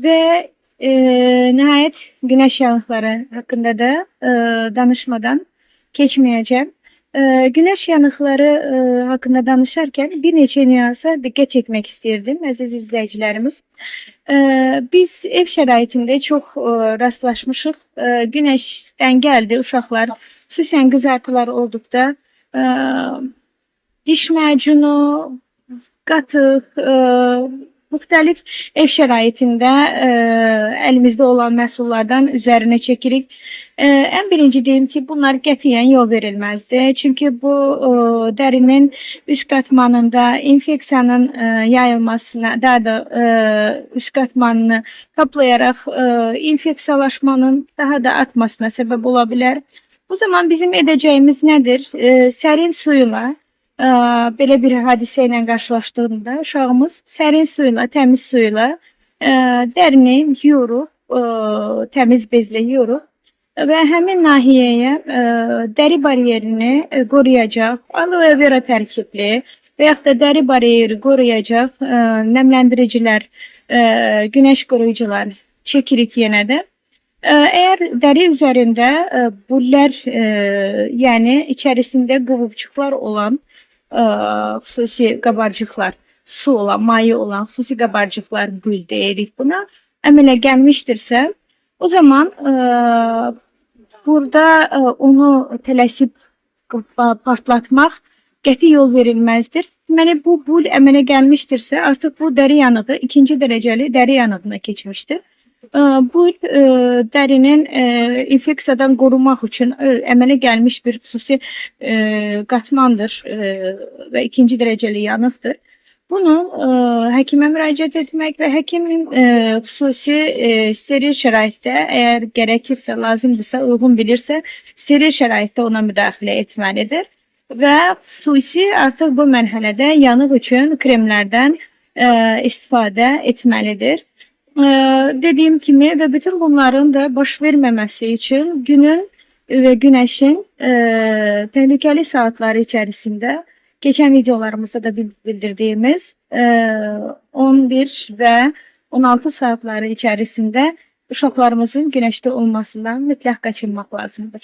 Ve nihayet güneş yanıkları hakkında da danışmadan geçmeyeceğim. Güneş yanıkları hakkında danışarken bir neçə nüansa dikkat çekmek isterdim aziz izleyicilerimiz. Biz ev şəraitində çox rastlaşmışıq. Güneşdən gəldi uşaqlar, xüsusən qızartılar olduqda diş macunu, qatıq, müxtəlif ev şəraitində əlimizdə olan məhsullardan üzərinə çəkirik. Ən birinci deyim ki, bunlar qətiyyən yol verilməzdi. Çünki bu dərinin üst qatmanında infeksiyanın yayılmasına, daha da üst qatmanını kaplayaraq infeksiyalaşmanın daha da artmasına səbəb ola bilər. Bu zaman bizim edəcəyimiz nədir? Sərin suyla belə bir hadisə ilə qarşılaşdığında uşağımız sərin suyla, təmiz suyla dərini yuyuruq, təmiz bezlə yuyuruq və həmin nahiyəyə dəri bariyerini qoruyacaq aloe vera tərkibli və yaxud da dəri bariyeri qoruyacaq nəmləndiricilər, güneş qoruyucular çəkirik yenə də. Eğer deri üzerinde buller yani içerisinde qububçuqlar olan xüsusi qabarcıqlar, su olan, maye olan xüsusi qabarcıqlar bul deyirik buna, əmələ gəlmişdirsə, o zaman burada onu tələsib partlatmaq qəti yol verilməzdir. Deməli, bu bul əmələ gəlmişdirsə, artıq bu dəri yanığı ikinci dərəcəli dəri yanığına keçmişdir. Bu dərinin infeksiyadan qorumaq üçün əmələ gəlmiş bir xüsusi qatmandır və ikinci dərəcəli yanıqdır. Bunu həkimə müraciət etmək və həkimin xüsusi steril şəraitdə, əgər gərəkirsə, lazımdırsa, uyğun bilirsə, steril şəraitdə ona müdaxilə etməlidir. Və xüsusi artıq bu mərhələdə yanıq üçün kremlərdən istifadə etməlidir. Dediğim kimi ve bütün bunların da baş verməməsi için günün ve güneşin tehlikeli saatleri içerisinde geçen videolarımızda da bildirdiğimiz 11 ve 16 saatleri içerisinde uşaqlarımızın güneşte olmasından mütləq qaçınmaq lazımdır.